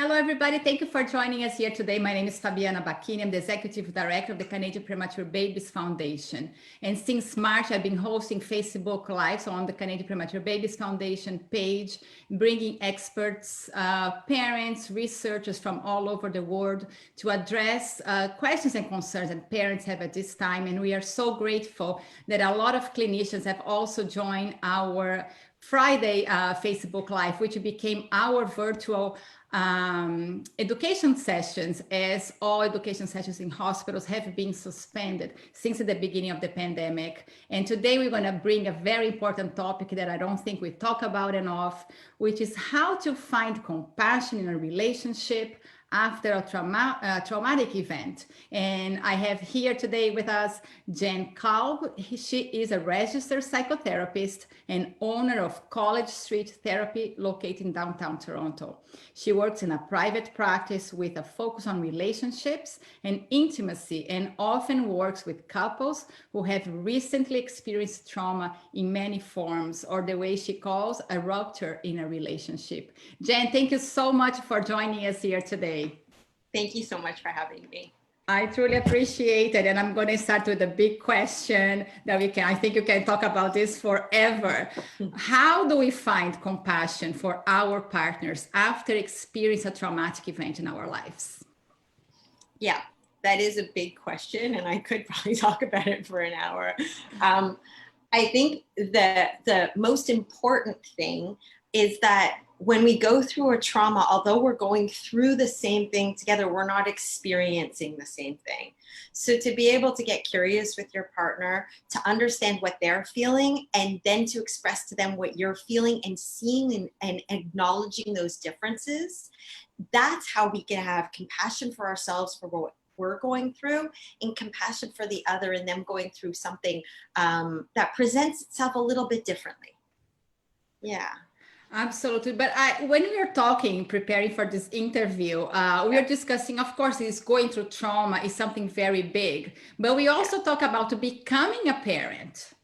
Hello, everybody. Thank you for joining us here today. My name is Fabiana Bacchini. I'm the Executive Director of the Canadian Premature Babies Foundation. And since March, I've been hosting Facebook Lives on the Canadian Premature Babies Foundation page, bringing experts, parents, researchers from all over the world to address questions and concerns that parents have at this time. And we are so grateful that a lot of clinicians have also joined our Friday Facebook Live, which became our virtual education sessions, as all education sessions in hospitals have been suspended since the beginning of the pandemic. And today we're going to bring a very important topic that I don't think we talk about enough, which is how to find compassion in a relationship after a traumatic event. And I have here today with us Jen Kalb. She is a registered psychotherapist and owner of College Street Therapy located in downtown Toronto. She works in a private practice with a focus on relationships and intimacy, and often works with couples who have recently experienced trauma in many forms, or the way she calls a rupture in a relationship. Jen, thank you so much for joining us here today. Thank you so much for having me. I truly appreciate it. And I'm going to start with a big question that I think you can talk about this forever. How do we find compassion for our partners after experiencing a traumatic event in our lives? Yeah, that is a big question, and I could probably talk about it for an hour. I think that the most important thing is that when we go through a trauma, although we're going through the same thing together, we're not experiencing the same thing. So to be able to get curious with your partner, to understand what they're feeling, and then to express to them what you're feeling, and seeing and acknowledging those differences, that's how we can have compassion for ourselves for what we're going through, and compassion for the other and them going through something that presents itself a little bit differently. Yeah. Absolutely. But when we are preparing for this interview, we are discussing, of course, is going through trauma is something very big, but we also talk about becoming a parent.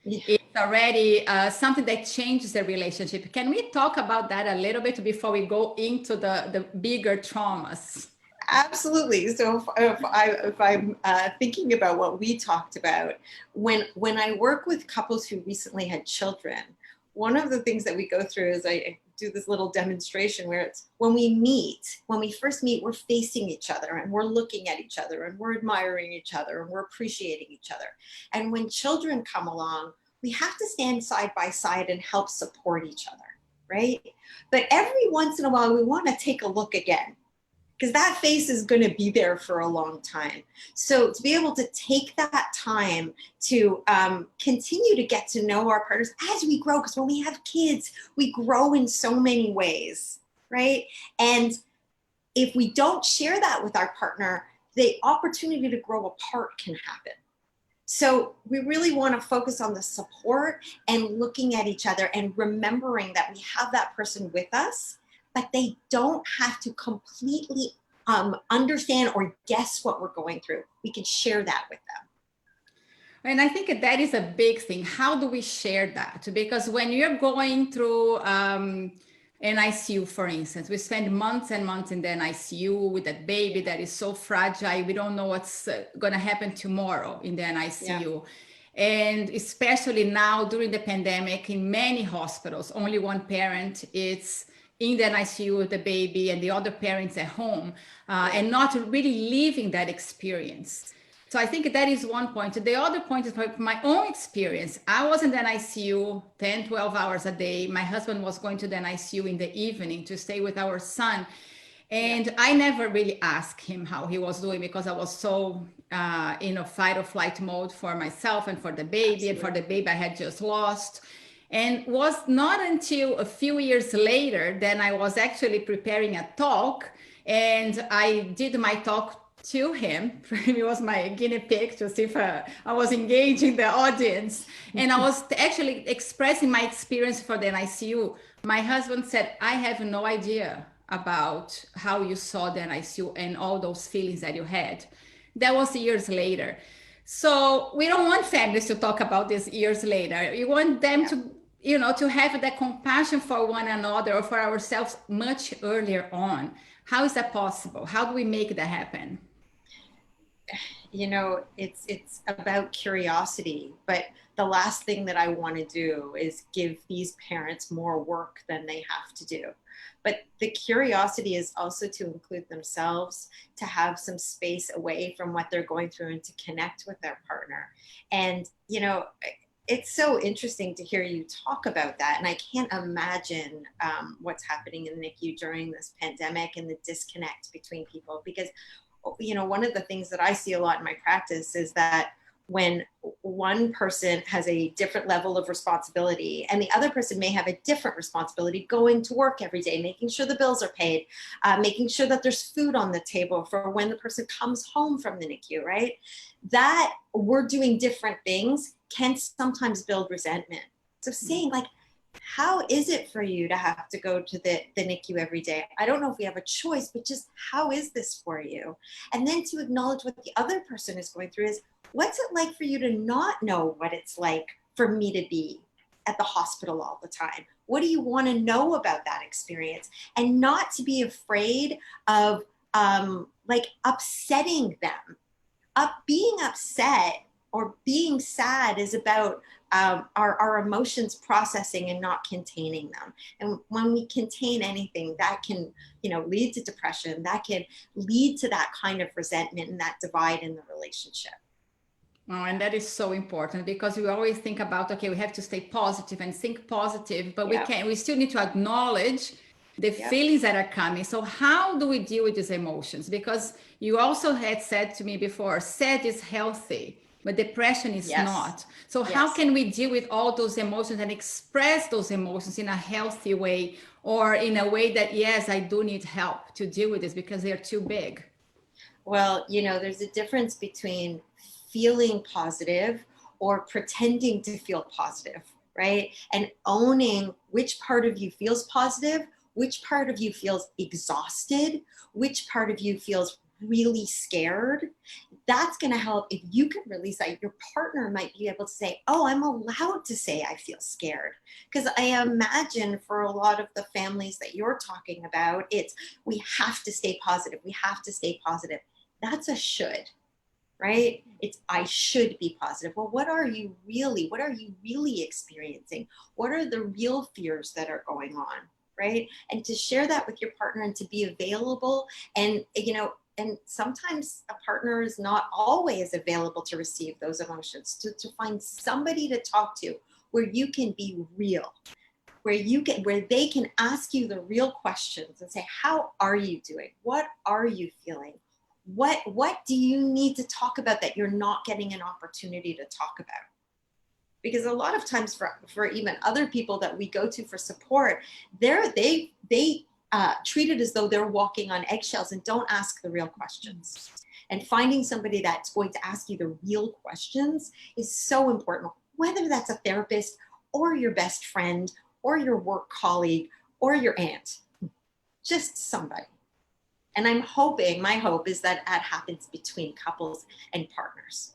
Yeah. It's already something that changes the relationship. Can we talk about that a little bit before we go into the bigger traumas? Absolutely. So if I'm thinking about what we talked about, when I work with couples who recently had children, one of the things that we go through is I do this little demonstration where it's when we first meet, we're facing each other and we're looking at each other and we're admiring each other and we're appreciating each other. And when children come along, we have to stand side by side and help support each other, right? But every once in a while, we want to take a look again, because that face is going to be there for a long time. So to be able to take that time to continue to get to know our partners as we grow, because when we have kids, we grow in so many ways, right? And if we don't share that with our partner, the opportunity to grow apart can happen. So we really want to focus on the support and looking at each other and remembering that we have that person with us, but they don't have to completely understand or guess what we're going through. We can share that with them. And I think that is a big thing. How do we share that? Because when you're going through an ICU, for instance, we spend months and months in the ICU with that baby that is so fragile. We don't know what's going to happen tomorrow in the ICU. Yeah. And especially now during the pandemic, in many hospitals, only one parent is in the ICU with the baby and the other parents at home, and not really living that experience. So I think that is one point. The other point is my own experience. I was in the ICU 10, 12 hours a day. My husband was going to the ICU in the evening to stay with our son. And I never really asked him how he was doing, because I was so in a fight or flight mode for myself and for the baby. Absolutely. And for the baby I had just lost. And was not until a few years later that I was actually preparing a talk, and I did my talk to him. He was my guinea pig to see if I was engaging the audience. And I was actually expressing my experience for the ICU. My husband said, I have no idea about how you saw the ICU and all those feelings that you had. That was years later. So we don't want families to talk about this years later. We want them to have that compassion for one another or for ourselves much earlier on. How is that possible? How do we make that happen? You know, it's about curiosity, but the last thing that I want to do is give these parents more work than they have to do. But the curiosity is also to include themselves, to have some space away from what they're going through and to connect with their partner. And, you know, it's so interesting to hear you talk about that. And I can't imagine what's happening in the NICU during this pandemic and the disconnect between people, because you know, one of the things that I see a lot in my practice is that when one person has a different level of responsibility and the other person may have a different responsibility, going to work every day, making sure the bills are paid, making sure that there's food on the table for when the person comes home from the NICU, right? That we're doing different things can sometimes build resentment. So saying like, how is it for you to have to go to the NICU every day? I don't know if we have a choice, but just how is this for you? And then to acknowledge what the other person is going through is, what's it like for you to not know what it's like for me to be at the hospital all the time? What do you want to know about that experience? And not to be afraid of like upsetting them. Being upset or being sad is about our emotions processing and not containing them. And when we contain anything, that can, you know, lead to depression. That can lead to that kind of resentment and that divide in the relationship. Oh, and that is so important because we always think about, okay, we have to stay positive and think positive, but we still need to acknowledge the feelings that are coming. So how do we deal with these emotions? Because you also had said to me before, sad is healthy, but depression is not. So how can we deal with all those emotions and express those emotions in a healthy way, or in a way that, yes, I do need help to deal with this because they're too big? Well, you know, there's a difference between feeling positive or pretending to feel positive, right? And owning which part of you feels positive, which part of you feels exhausted, which part of you feels really scared. That's going to help. If you can release that, your partner might be able to say, oh, I'm allowed to say I feel scared. Because I imagine for a lot of the families that you're talking about, it's we have to stay positive. We have to stay positive. That's a should, right? It's I should be positive. Well, what are you really experiencing? What are the real fears that are going on, right? And to share that with your partner and to be available. And, you know, and sometimes a partner is not always available to receive those emotions, to find somebody to talk to where you can be real, where they can ask you the real questions and say, how are you doing? What are you feeling? What do you need to talk about that you're not getting an opportunity to talk about? Because a lot of times for even other people that we go to for support, they treat it as though they're walking on eggshells and don't ask the real questions. And finding somebody that's going to ask you the real questions is so important, whether that's a therapist or your best friend or your work colleague or your aunt, just somebody. And my hope is that that happens between couples and partners.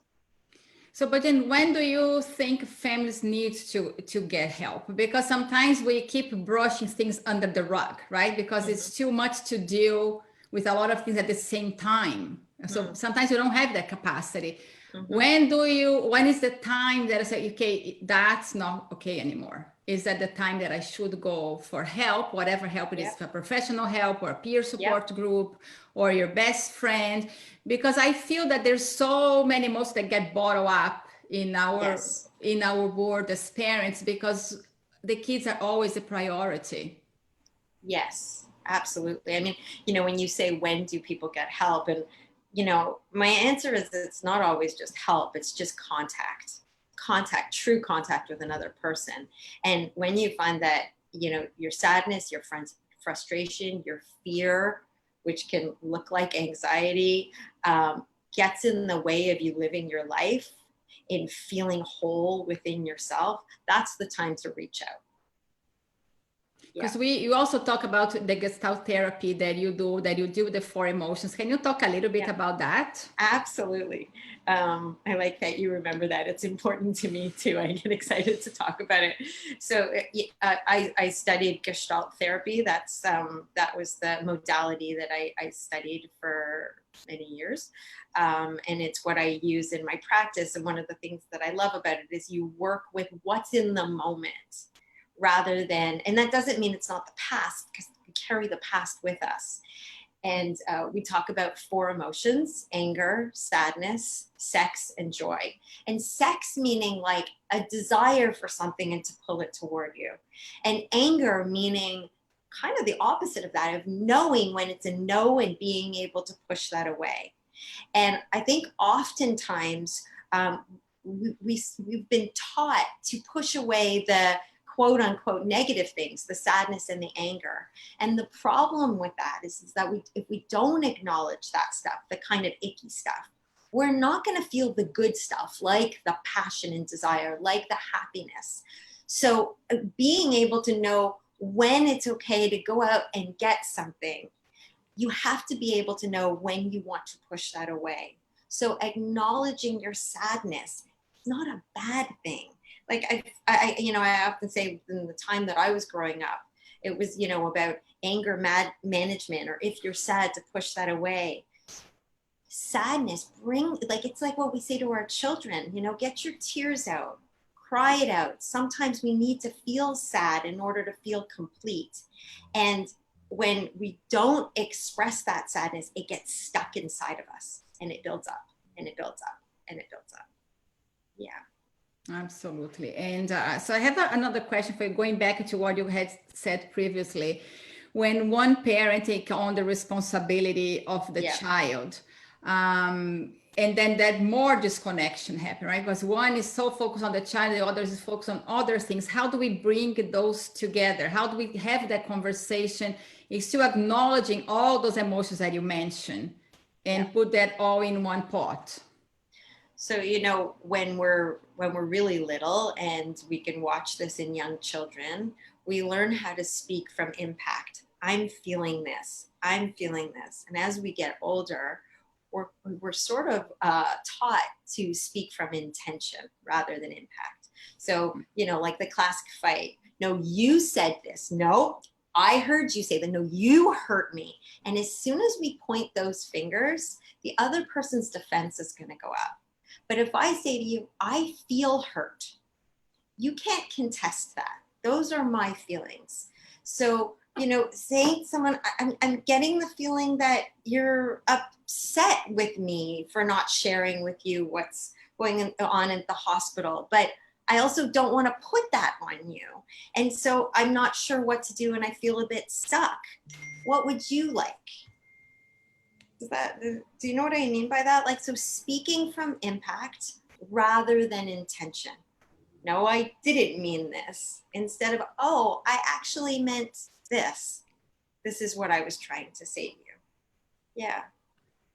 So, but then when do you think families need to get help? Because sometimes we keep brushing things under the rug, right? Because it's too much to deal with a lot of things at the same time. So sometimes you don't have that capacity. When is the time that I say, okay, that's not okay anymore? Is that the time that I should go for help, whatever help it is, for professional help or a peer support group or your best friend? Because I feel that there's so many emotions that get bottled up in our world as parents because the kids are always a priority. Yes, absolutely. I mean, you know, when you say when do people get help, and you know, my answer is it's not always just help, it's just contact, true contact with another person. And when you find that, you know, your sadness, your frustration, your fear, which can look like anxiety, gets in the way of you living your life, in feeling whole within yourself, that's the time to reach out. Because you also talk about the Gestalt therapy that you do with the four emotions. Can you talk a little bit about that? Absolutely. I like that you remember that. It's important to me too. I get excited to talk about it. So I studied Gestalt therapy. That was the modality that I studied for many years. And it's what I use in my practice. And one of the things that I love about it is you work with what's in the moment rather than, and that doesn't mean it's not the past, because we carry the past with us. And we talk about four emotions: anger, sadness, sex, and joy. And sex meaning like a desire for something and to pull it toward you. And anger meaning kind of the opposite of that, of knowing when it's a no and being able to push that away. And I think oftentimes we've been taught to push away the quote unquote negative things, the sadness and the anger. And the problem with that is that if we don't acknowledge that stuff, the kind of icky stuff, we're not going to feel the good stuff, like the passion and desire, like the happiness. So being able to know when it's okay to go out and get something, you have to be able to know when you want to push that away. So acknowledging your sadness is not a bad thing. Like I often say, in the time that I was growing up, it was, about anger management, or if you're sad, to push that away. Sadness, it's like what we say to our children, get your tears out, cry it out. Sometimes we need to feel sad in order to feel complete. And when we don't express that sadness, it gets stuck inside of us, and it builds up and it builds up and it builds up. Yeah. Absolutely. And so I have another question for you, going back to what you had said previously. When one parent takes on the responsibility of the child, and then that more disconnection happen, right? Because one is so focused on the child, the other is focused on other things. How do we bring those together? How do we have that conversation? Is still acknowledging all those emotions that you mentioned and put that all in one pot. So, when we're really little, and we can watch this in young children, we learn how to speak from impact. I'm feeling this. I'm feeling this. And as we get older, we're sort of taught to speak from intention rather than impact. So, like the classic fight. No, you said this. No, I heard you say that. No, you hurt me. And as soon as we point those fingers, the other person's defense is going to go up. But if I say to you, I feel hurt, you can't contest that. Those are my feelings. So, saying to someone, I'm getting the feeling that you're upset with me for not sharing with you what's going on at the hospital, but I also don't want to put that on you. And so I'm not sure what to do, and I feel a bit stuck. What would you like? Do you know what I mean by that? Like, so speaking from impact rather than intention. No, I didn't mean this. Instead of, oh, I actually meant this. This is what I was trying to say to you. Yeah.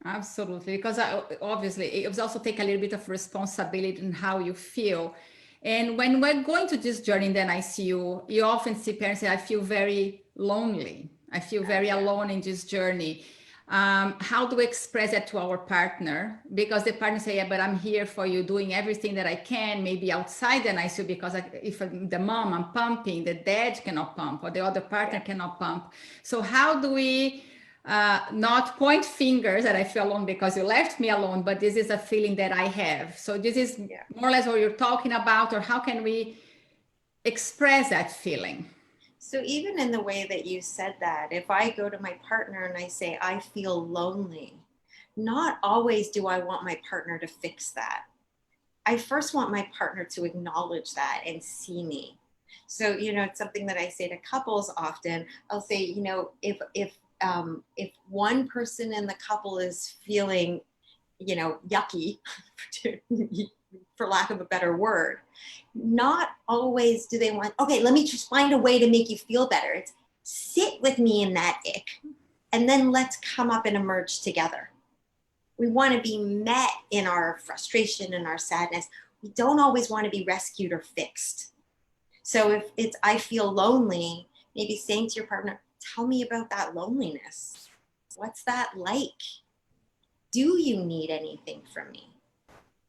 Absolutely. Because obviously it was also take a little bit of responsibility in how you feel. And when we're going to this journey in the ICU, you often see parents say, I feel very lonely. I feel very alone in this journey. How do we express that to our partner? Because the partner say, yeah, but I'm here for you, doing everything that I can, maybe outside the ICU, because if the mom, I'm pumping, the dad cannot pump, or the other partner cannot pump. So how do we not point fingers that I feel alone because you left me alone, but this is a feeling that I have. So this is more or less what you're talking about, or how can we express that feeling? So even in the way that you said that, if I go to my partner and I say, I feel lonely, not always do I want my partner to fix that. I first want my partner to acknowledge that and see me. So, it's something that I say to couples often. I'll say, if one person in the couple is feeling, yucky, for lack of a better word, not always do they want, okay, let me just find a way to make you feel better. It's sit with me in that ick, and then let's come up and emerge together. We want to be met in our frustration and our sadness. We don't always want to be rescued or fixed. So if it's, I feel lonely, maybe saying to your partner, tell me about that loneliness. What's that like? Do you need anything from me?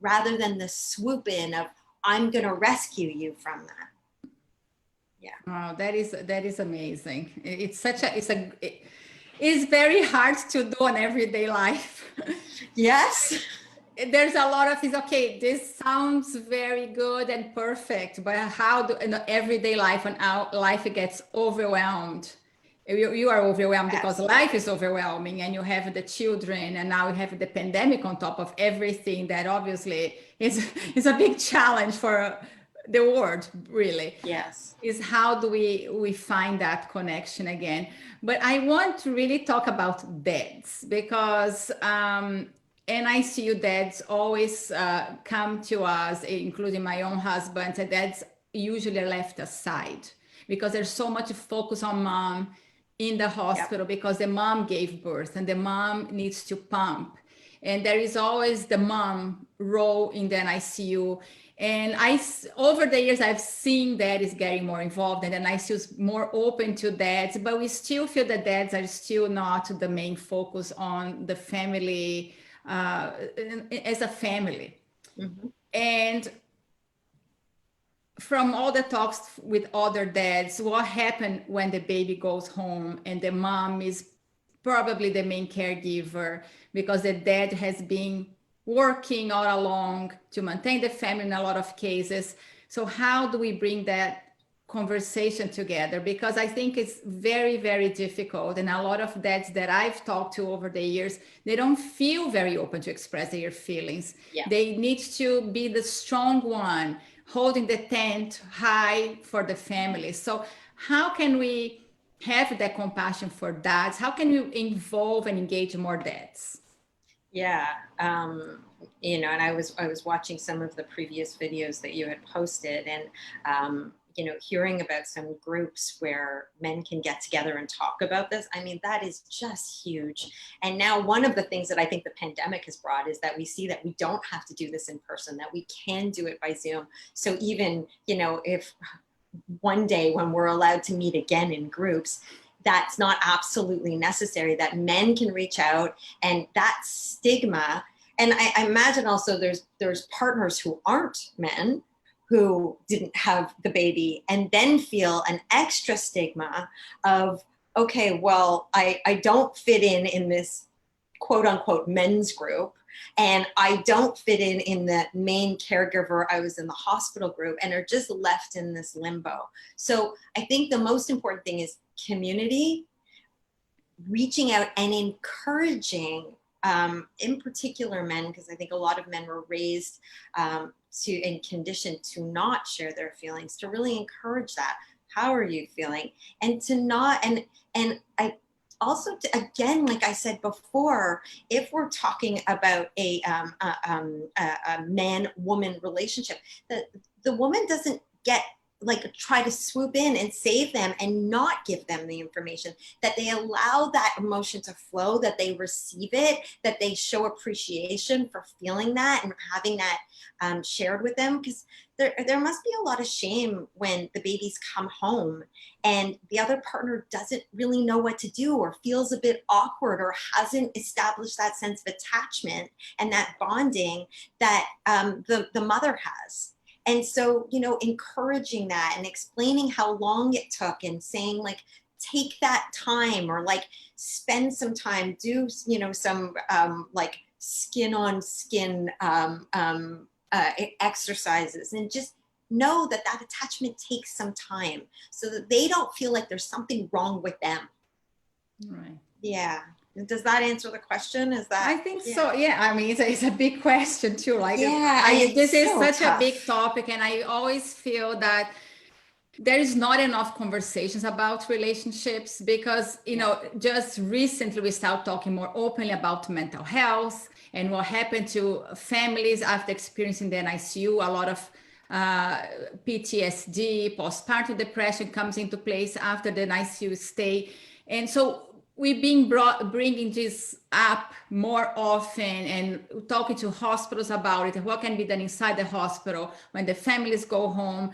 Rather than the swoop in of, I'm going to rescue you from that. Yeah. Oh, that is amazing. It's very hard to do in everyday life. Yes. There's a lot of things. Okay, this sounds very good and perfect, but how do in everyday life, when our life gets overwhelmed, you are overwhelmed because life is overwhelming, and you have the children, and now you have the pandemic on top of everything. That obviously is a big challenge for the world, really. Yes. Is how do we find that connection again? But I want to really talk about dads, because NICU dads always come to us, including my own husband, and dads usually are left aside because there's so much focus on mom in the hospital. Yep. Because the mom gave birth and the mom needs to pump. And there is always the mom role in the NICU. And over the years, I've seen dads getting more involved, and the NICU is more open to dads, but we still feel that dads are still not the main focus on the family as a family. Mm-hmm. And from all the talks with other dads, what happened when the baby goes home and the mom is probably the main caregiver because the dad has been working all along to maintain the family in a lot of cases. So how do we bring that conversation together? Because I think it's very, very difficult. And a lot of dads that I've talked to over the years, they don't feel very open to express their feelings. Yeah. They need to be the strong one, holding the tent high for the family. So how can we have that compassion for dads? How can you involve and engage more dads? Yeah, and I was watching some of the previous videos that you had posted, and hearing about some groups where men can get together and talk about this. I mean, that is just huge. And now one of the things that I think the pandemic has brought is that we see that we don't have to do this in person, that we can do it by Zoom. So even, if one day when we're allowed to meet again in groups, that's not absolutely necessary, that men can reach out, and that stigma. And I imagine also there's partners who aren't men who didn't have the baby and then feel an extra stigma of, okay, well, I don't fit in this quote unquote men's group, and I don't fit in the main caregiver, I was in the hospital group, and are just left in this limbo. So I think the most important thing is community, reaching out and encouraging, in particular men, because I think a lot of men were raised and conditioned to not share their feelings, to really encourage that. How are you feeling? And to not, and I also, again, like I said before, if we're talking about a man-woman relationship, the woman doesn't try to swoop in and save them and not give them the information, that they allow that emotion to flow, that they receive it, that they show appreciation for feeling that and having that shared with them. Because there must be a lot of shame when the babies come home and the other partner doesn't really know what to do, or feels a bit awkward, or hasn't established that sense of attachment and that bonding that the mother has. And so, encouraging that and explaining how long it took, and saying, take that time, or spend some time, do, some skin on skin exercises, and just know that attachment takes some time, so that they don't feel like there's something wrong with them. Right. Yeah. Does that answer the question? Is that? I think so. Yeah. I mean, it's a big question too. This is such a big topic, and I always feel that there is not enough conversations about relationships, because, just recently we started talking more openly about mental health and what happened to families after experiencing the NICU. A lot of PTSD, postpartum depression comes into place after the NICU stay. And so we've been bringing this up more often and talking to hospitals about it, and what can be done inside the hospital when the families go home.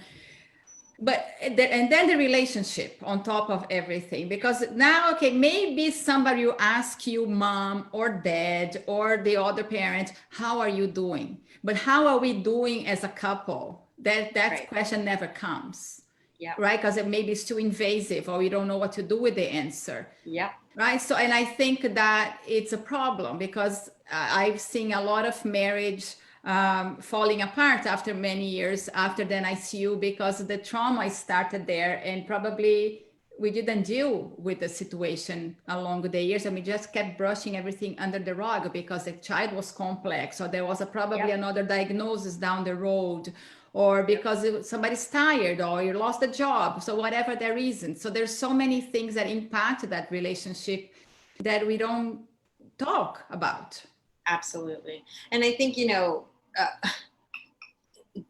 But and then the relationship on top of everything, because now, okay, maybe somebody will ask you, mom or dad or the other parent, how are you doing? But how are we doing as a couple? That Right. question never comes, Yep. right? Because it maybe it's too invasive, or we don't know what to do with the answer. Yep. Right. So, and I think that it's a problem, because I've seen a lot of marriage falling apart after many years after the ICU, because the trauma started there, and probably we didn't deal with the situation along the years, and we just kept brushing everything under the rug because the child was complex, or there was probably Yep. another diagnosis down the road, or because somebody's tired, or you lost a job, so whatever the reason. So there's so many things that impact that relationship that we don't talk about. Absolutely. And I think,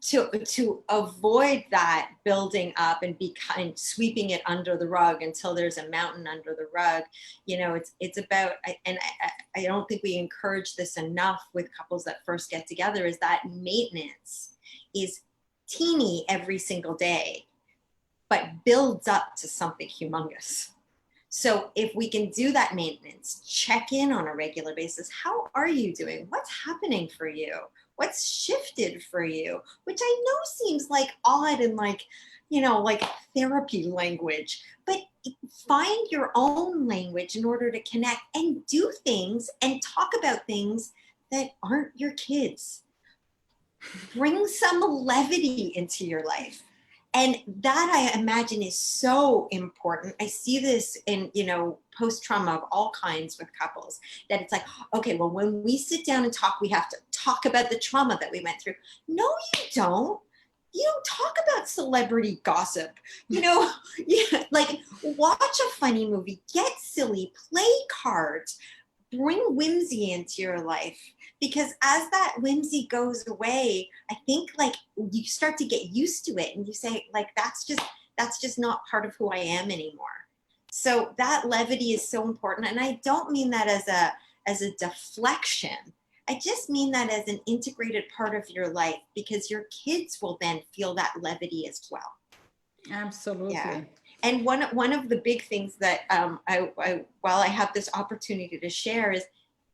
to avoid that building up and be kind sweeping it under the rug until there's a mountain under the rug, it's about, and I don't think we encourage this enough with couples that first get together, is that maintenance is teeny every single day, but builds up to something humongous. So if we can do that maintenance, check in on a regular basis. How are you doing? What's happening for you? What's shifted for you? Which I know seems like odd and like therapy language, but find your own language in order to connect and do things and talk about things that aren't your kids. Bring some levity into your life. And that, I imagine, is so important. I see this in, post-trauma of all kinds with couples, that it's like, okay, well, when we sit down and talk, we have to talk about the trauma that we went through. No, you don't. You don't talk about celebrity gossip. Like, watch a funny movie, get silly, play cards, bring whimsy into your life. Because as that whimsy goes away, I think like you start to get used to it, and you say like, that's just not part of who I am anymore. So that levity is so important. And I don't mean that as a deflection. I just mean that as an integrated part of your life, because your kids will then feel that levity as well. Absolutely. Yeah. And one of the big things that while I have this opportunity to share, is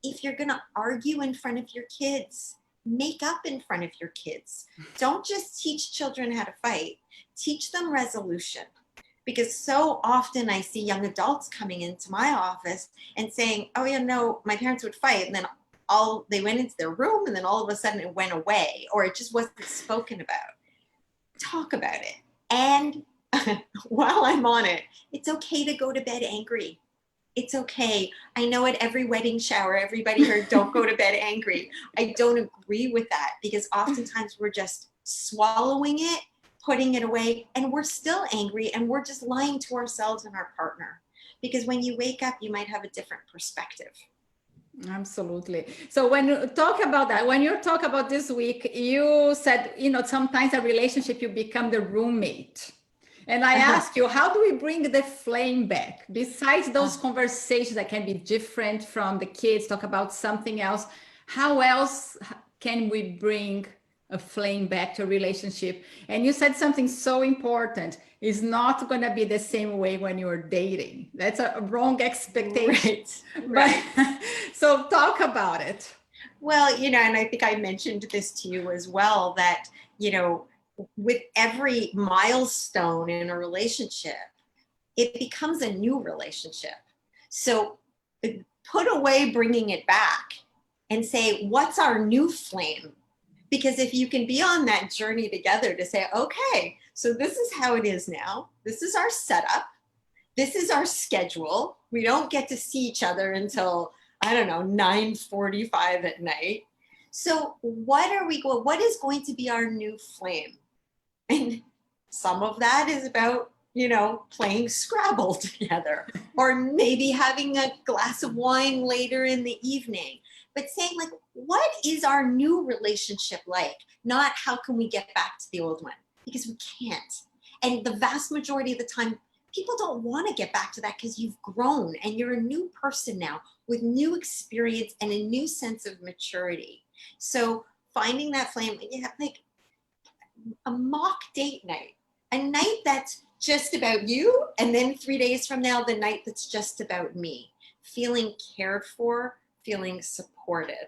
if you're going to argue in front of your kids, make up in front of your kids. Don't just teach children how to fight. Teach them resolution. Because so often I see young adults coming into my office and saying, oh yeah, no, my parents would fight. And then they went into their room, and then all of a sudden it went away, or it just wasn't spoken about. Talk about it. And while I'm on it, it's okay to go to bed angry. It's okay. I know at every wedding shower, everybody heard, don't go to bed angry. I don't agree with that, because oftentimes we're just swallowing it, putting it away, and we're still angry, and we're just lying to ourselves and our partner. Because when you wake up, you might have a different perspective. Absolutely. So when you talk about that, when you talk about this week, you said, sometimes a relationship, you become the roommate. And I asked you, how do we bring the flame back? Besides those conversations that can be different from the kids, talk about something else, how else can we bring a flame back to a relationship? And you said something so important. It's not going to be the same way when you're dating. That's a wrong expectation. Right. But so talk about it. Well, and I think I mentioned this to you as well, that, with every milestone in a relationship, it becomes a new relationship. So put away bringing it back and say, what's our new flame? Because if you can be on that journey together to say, okay, so this is how it is now. This is our setup. This is our schedule. We don't get to see each other until, I don't know, 9:45 at night. So what is going to be our new flame? And some of that is about, playing Scrabble together, or maybe having a glass of wine later in the evening. But saying like, what is our new relationship like? Not how can we get back to the old one? Because we can't. And the vast majority of the time, people don't want to get back to that, because you've grown and you're a new person now with new experience and a new sense of maturity. So finding that flame, like a mock date night. a night that's just about you, and then 3 days from now, the night that's just about me, feeling cared for, feeling supported,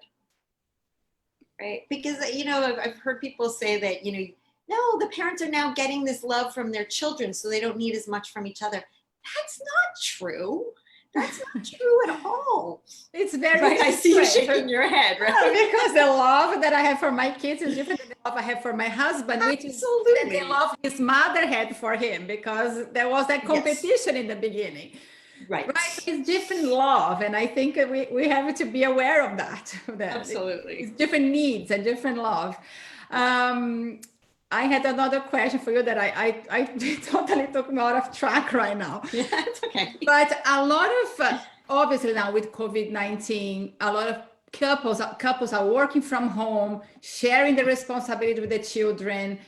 right? Because, you know, I've heard people say that, you know, no, the parents are now getting this love from their children, so they don't need as much from each other. That's not true. That's not true at all. It's very right. I see you different. shaking your head, right? Because the love that I have for my kids is different than the love I have for my husband, which is Absolutely. the love his mother had for him, because there was that competition in the beginning. Right. It's different love. And I think we have to be aware of that. Absolutely. It's different needs and different love. I had another question for you that I totally took me out of track right now. Yeah, it's okay. But a lot of, obviously now with COVID-19, a lot of couples are working from home, sharing the responsibility with the children,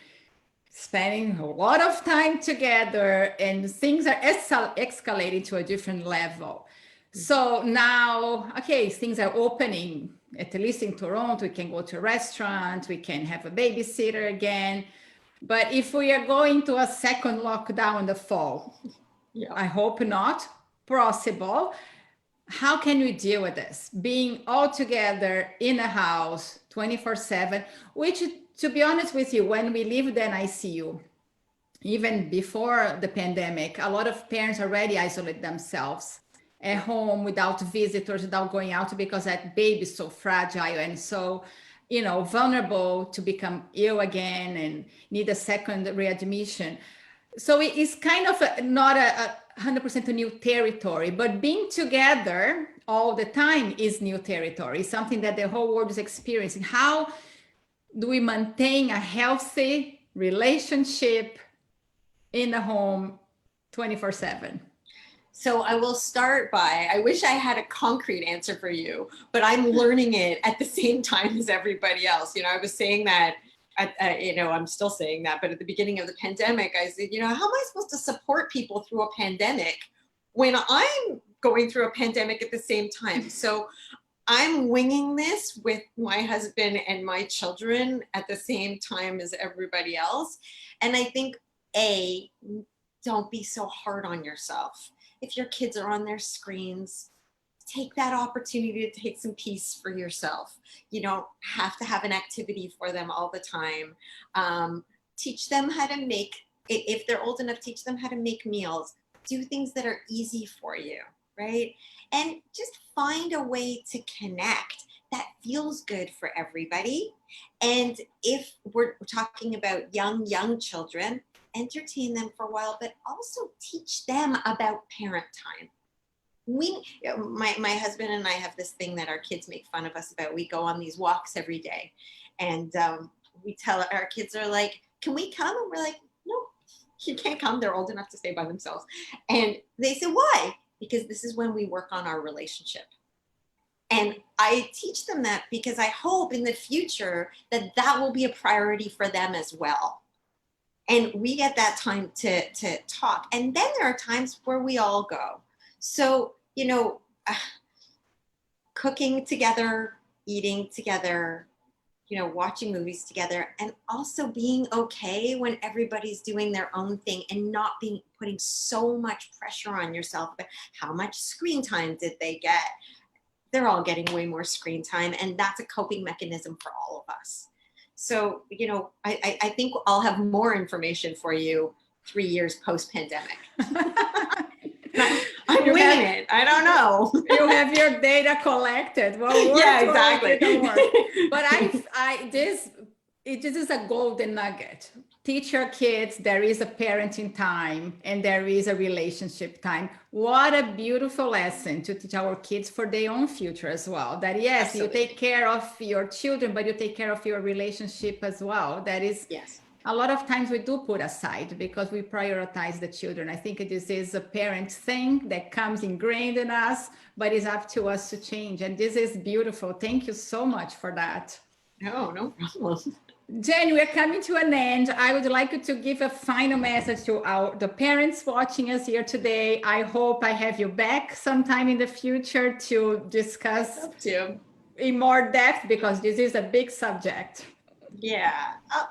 spending a lot of time together, and things are escalating to a different level. So now, okay, things are opening, at least in Toronto. We can go to a restaurant, we can have a babysitter again. But if we are going to a second lockdown in the fall, I hope not possible. How can we deal with this? Being all together in a house 24/7, which, to be honest with you, when we lived in ICU, even before the pandemic, a lot of parents already isolate themselves at home without visitors, without going out, because that baby is so fragile and so, you know, vulnerable to become ill again and need a second readmission. So it's kind of not a 100% a new territory, but being together all the time is new territory, something that the whole world is experiencing. How do we maintain a healthy relationship in the home 24/7? So I will start by, I wish I had a concrete answer for you, but I'm learning it at the same time as everybody else. You know, I was saying that, you know, I'm still saying that, but at the beginning of the pandemic, I said, you know, how am I supposed to support people through a pandemic when I'm going through a pandemic at the same time? So I'm winging this with my husband and my children at the same time as everybody else. And I think, don't be so hard on yourself. If your kids are on their screens, take that opportunity to take some peace for yourself. You don't have to have an activity for them all the time. Teach them how to make, if they're old enough, teach them how to make meals. Do things that are easy for you, right? And just find a way to connect that feels good for everybody. And if we're talking about young children, entertain them for a while, but also teach them about parent time. My husband and I have this thing that our kids make fun of us about. We go on these walks every day, and we tell our kids are like, "Can we come?" And we're like, "No, you can't come. They're old enough to stay by themselves." And they say, "Why?" Because this is when we work on our relationship. And I teach them that because I hope in the future that will be a priority for them as well. And we get that time to talk. And then there are times where we all go. So, you know, cooking together, eating together, you know, watching movies together, and also being okay when everybody's doing their own thing and not putting so much pressure on yourself. But how much screen time did they get? They're all getting way more screen time, and that's a coping mechanism for all of us. So, you know, I think I'll have more information for you 3 years post-pandemic. I'm winging it. I don't know. You have your data collected. Well, yeah, exactly. But this is a golden nugget. Teach your kids there is a parenting time and there is a relationship time. What a beautiful lesson to teach our kids for their own future as well. That yes, Absolutely. You take care of your children, but you take care of your relationship as well. That is, yes. A lot of times we do put aside because we prioritize the children. I think this is a parent thing that comes ingrained in us, but it's up to us to change. And this is beautiful. Thank you so much for that. No problem. Jen, we're coming to an end. I would like you to give a final message to the parents watching us here today. I hope I have you back sometime in the future to discuss in more depth, because this is a big subject. Yeah,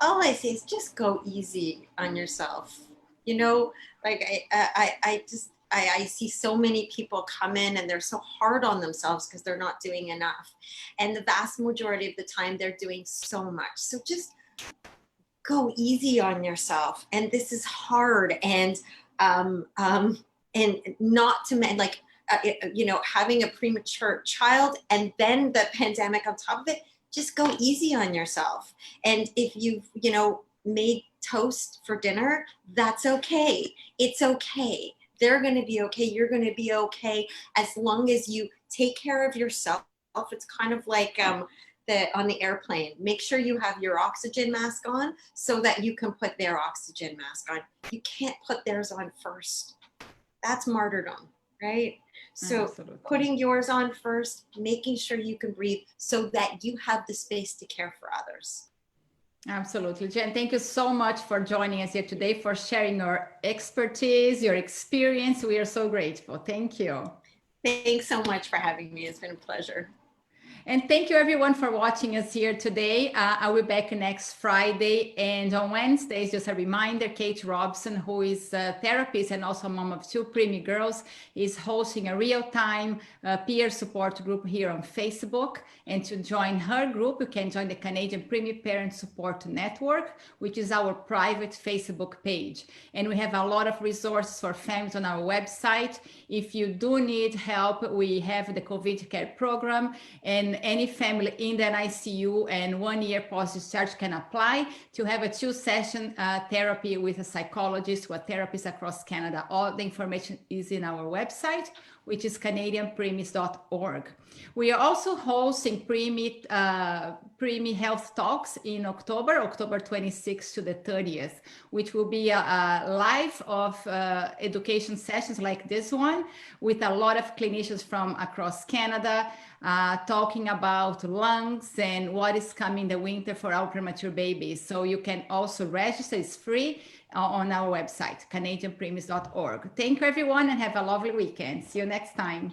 all I say is just go easy on yourself. You know, like I see so many people come in and they're so hard on themselves because they're not doing enough. And the vast majority of the time they're doing so much. So just go easy on yourself. And this is hard. Um, um, and not to men, like, you know, having a premature child and then the pandemic on top of it, just go easy on yourself. And if you've, you know, made toast for dinner, that's okay. It's okay. They're going to be okay. You're going to be okay as long as you take care of yourself. It's kind of like on the airplane. Make sure you have your oxygen mask on so that you can put their oxygen mask on. You can't put theirs on first. That's martyrdom, right? So Absolutely. putting yours on first, making sure you can breathe so that you have the space to care for others. Absolutely. Jen, thank you so much for joining us here today, for sharing your expertise, your experience. We are so grateful. Thank you. Thanks so much for having me. It's been a pleasure. And thank you everyone for watching us here today. I'll be back next Friday, and on Wednesdays, just a reminder, Kate Robson, who is a therapist and also a mom of 2 preemie girls, is hosting a real-time peer support group here on Facebook. And to join her group, you can join the Canadian Premature Parent Support Network, which is our private Facebook page. And we have a lot of resources for families on our website. If you do need help, we have the COVID care program, and any family in the ICU and 1 year post-discharge can apply to have a 2-session therapy with a psychologist or a therapist across Canada. All the information is in our website, which is canadianpremies.org. We are also hosting preemie health talks in October 26th to the 30th, which will be a live of education sessions like this one with a lot of clinicians from across Canada, talking about lungs and what is coming the winter for our premature babies. So you can also register, it's free on our website, canadianpremies.org. Thank you everyone and have a lovely weekend. See you next time.